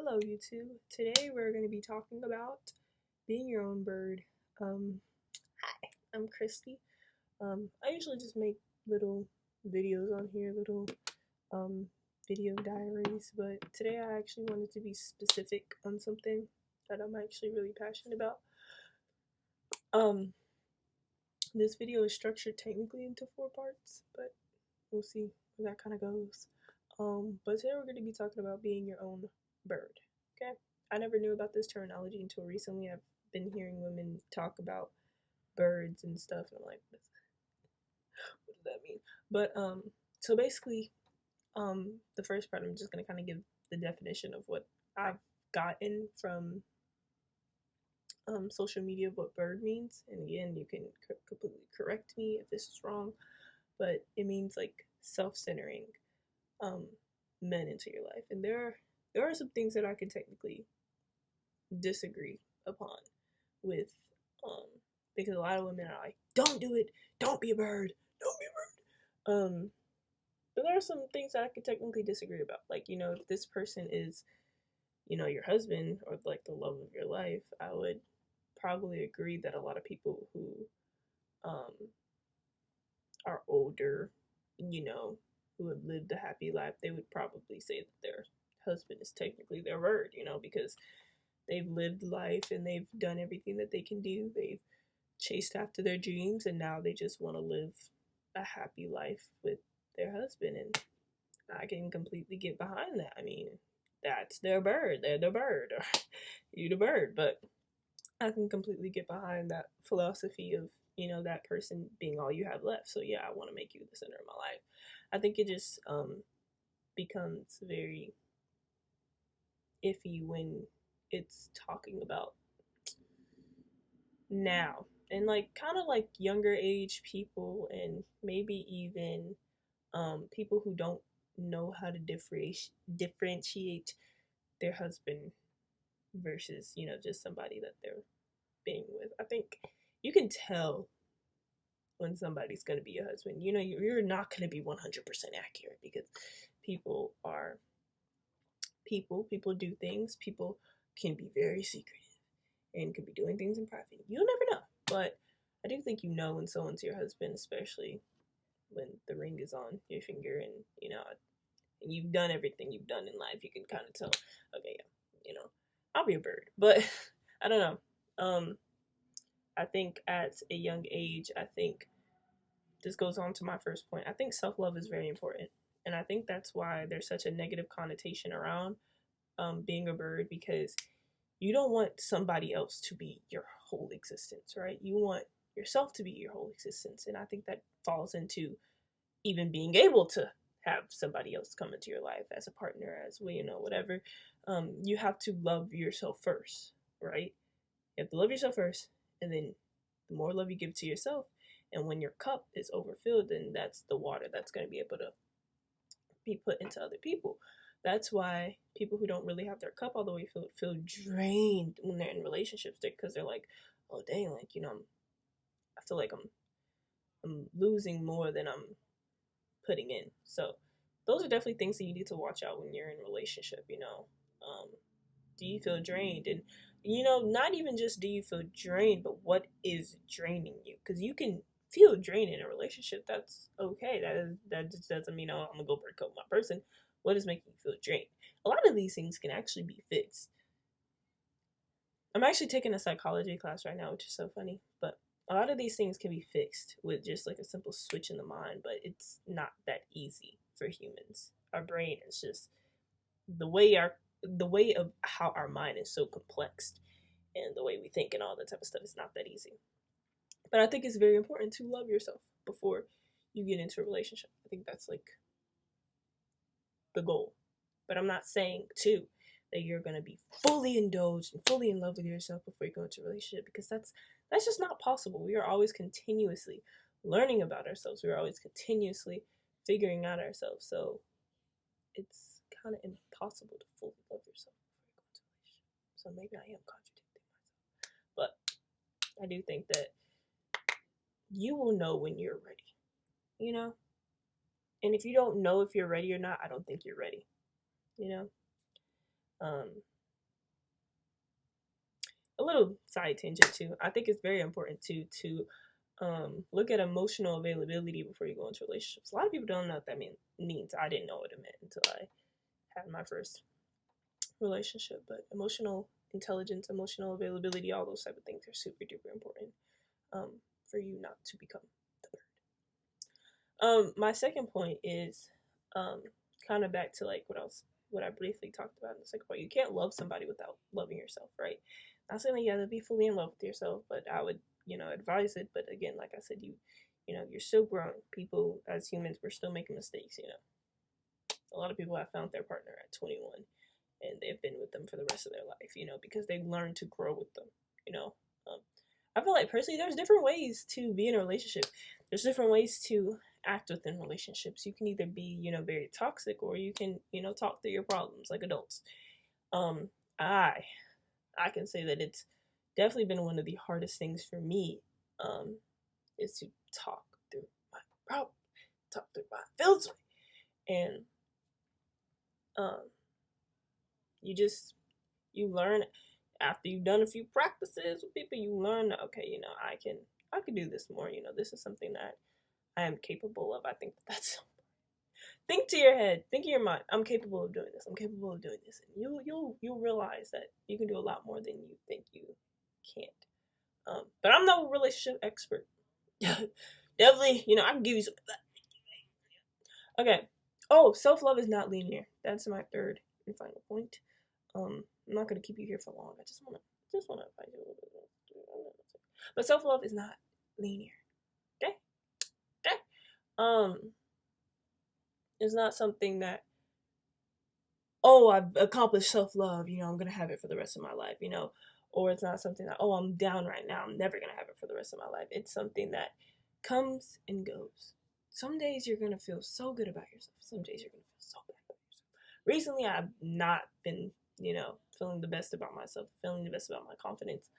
Hello, YouTube. Today we're going to be talking about being your own bird. Hi, I'm Christy. I usually just make little videos on here, little um, video diaries, but today I actually wanted to be specific on something that I'm actually really passionate about. Um, this video is structured technically into 4 parts, but we'll see where that kind of goes. But today we're going to be talking about being your own bird. Okay, I never knew about this terminology until recently. I've been hearing women talk about birds and stuff, and I'm like, what does that mean? But so basically, the first part I'm just gonna kind of give the definition of what I've gotten from social media of what bird means, and again, you can completely correct me if this is wrong, but it means like self-centering um men into your life, and there are some things that I can technically disagree upon with um because a lot of women are like, don't do it, don't be a bird, don't be a bird. But there are some things that I could technically disagree about. Like, if this person is, your husband or like the love of your life, I would probably agree that a lot of people who um are older, who have lived a happy life, they would probably say that their husband is technically their bird, because they've lived life and they've done everything that they can do. They've chased after their dreams and now they just want to live a happy life with their husband. And I can completely get behind that. I mean, that's their bird. They're the bird. Or you the bird. But I can completely get behind that philosophy of, that person being all you have left. So yeah, I want to make you the center of my life. I think it just becomes very iffy when it's talking about now and like kind of like younger age people and maybe even people who don't know how to differentiate their husband versus just somebody that they're being with. I think you can tell when somebody's going to be a husband. You're not going to be 100% accurate because people are people do things, people can be very secretive and could be doing things in private. You'll never know. But I do think when someone's your husband, especially when the ring is on your finger and and you've done everything you've done in life. You can kind of tell, okay, yeah, I'll be a bird. But I don't know. I think at a young age, I think this goes on to my first point. I think self-love is very important, and I think that's why there's such a negative connotation around being a bird, because you don't want somebody else to be your whole existence, right? You want yourself to be your whole existence. And I think that falls into even being able to have somebody else come into your life as a partner, as well, whatever. You have to love yourself first, right? You have to love yourself first, and then the more love you give to yourself, and when your cup is overfilled, then that's the water that's going to be able to be put into other people. That's why people who don't really have their cup all the way filled feel drained when they're in relationships, because they're like, oh dang, like I feel like I'm losing more than I'm putting in. So those are definitely things that you need to watch out when you're in a relationship. Do you feel drained? And not even just do you feel drained, but what is draining you? Because you can feel drained in a relationship. That's okay. That just doesn't mean, oh, I'm gonna go break up with my person. What is making you feel drained? A lot of these things can actually be fixed. I'm actually taking a psychology class right now, which is so funny. But a lot of these things can be fixed with just like a simple switch in the mind, but it's not that easy for humans. Our brain is just the way of how our mind is so complex, and the way we think and all that type of stuff is not that easy. But I think it's very important to love yourself before you get into a relationship. I think that's like the goal. But I'm not saying too that you're gonna be fully indulged and fully in love with yourself before you go into a relationship, because that's just not possible. We are always continuously learning about ourselves. We are always continuously figuring out ourselves. So it's kind of impossible to fully love yourself before you go into a relationship. So maybe I am contradicting myself. But I do think that you will know when you're ready, you know? And if you don't know if you're ready or not, I don't think you're ready, you know? little side tangent too. I think it's very important to look at emotional availability before you go into relationships. A lot of people don't know what that means. I didn't know what it meant until I had my first relationship. But emotional intelligence, emotional availability, all those type of things are super duper important for you not to become the bird. My second point is kind of back to like what I briefly talked about in the second point. You can't love somebody without loving yourself, right? Not saying that you have to be fully in love with yourself, but I would, advise it. But again, like I said, you're still growing. People as humans, we're still making mistakes. A lot of people have found their partner at 21 and they've been with them for the rest of their life, because they've learned to grow with them, um, I feel like personally there's different ways to be in a relationship. There's different ways to act within relationships. You can either be, very toxic, or you can, talk through your problems like adults. um i I can say that it's definitely been one of the hardest things for me, is to talk through my problem, talk through my feelings, and um you learn after you've done a few practices with people. You learn that, okay, I can do this more. This is something that I am capable of. I think that's think to your head, think in your mind, I'm capable of doing this. I'm capable of doing this, and you'll realize that you can do a lot more than you think you can't. But I'm no relationship expert. Definitely, I can give you some. Okay. Oh, self love is not linear. That's my third and final point. I'm not gonna keep you here for long. I just wanna find you a little bit. But self love is not linear. Okay. Okay. Um, it's not something that, oh, I've accomplished self love. I'm gonna have it for the rest of my life. Or it's not something that, oh, I'm down right now, I'm never gonna have it for the rest of my life. It's something that comes and goes. Some days you're gonna feel so good about yourself. Some days you're gonna feel so bad about yourself. Recently, I've not been, feeling the best about myself, feeling the best about my confidence,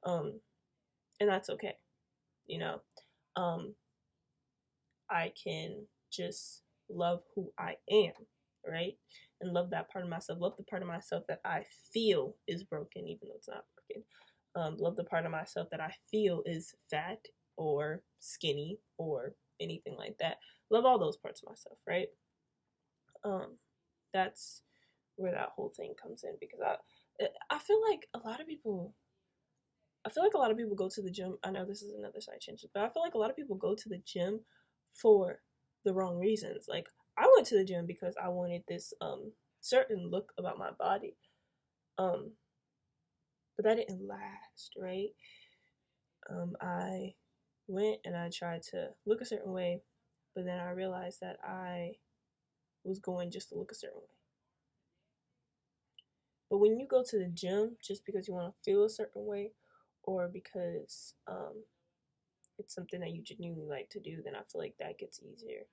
and that's okay. You know, um, I can just love who I am, right? And love that part of myself. Love the part of myself that I feel is broken, even though it's not broken. Love the part of myself that I feel is fat or skinny or anything like that. Love all those parts of myself, right? Um, that's where that whole thing comes in, because I feel like a lot of people. I feel like a lot of people go to the gym. I know this is another side change, but I feel like a lot of people go to the gym for the wrong reasons. Like, I went to the gym because I wanted this certain look about my body. Um but that didn't last, right? I went and I tried to look a certain way, but then I realized that I was going just to look a certain way. But when you go to the gym just because you want to feel a certain way, or because it's something that you genuinely like to do, then I feel like that gets easier.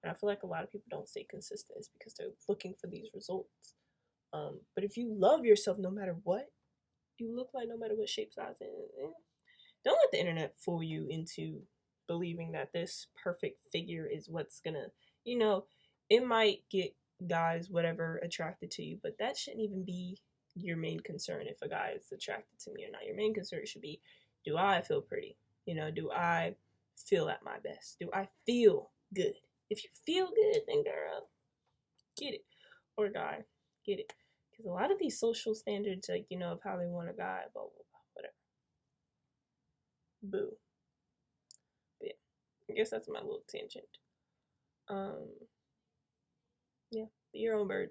And I feel like a lot of people don't stay consistent is because they're looking for these results. But if you love yourself no matter what you look like, no matter what shape, size, don't let the internet fool you into believing that this perfect figure is what's gonna, it might get guys, whatever, attracted to you, but that shouldn't even be your main concern if a guy is attracted to me or not. Your main concern should be, do I feel pretty? Do I feel at my best? Do I feel good? If you feel good, then girl, get it. Or guy, get it. Because a lot of these social standards, like, of how they want a guy, blah, blah, blah, whatever. Boo. But yeah, I guess that's my little tangent. Um, yeah, be your own bird.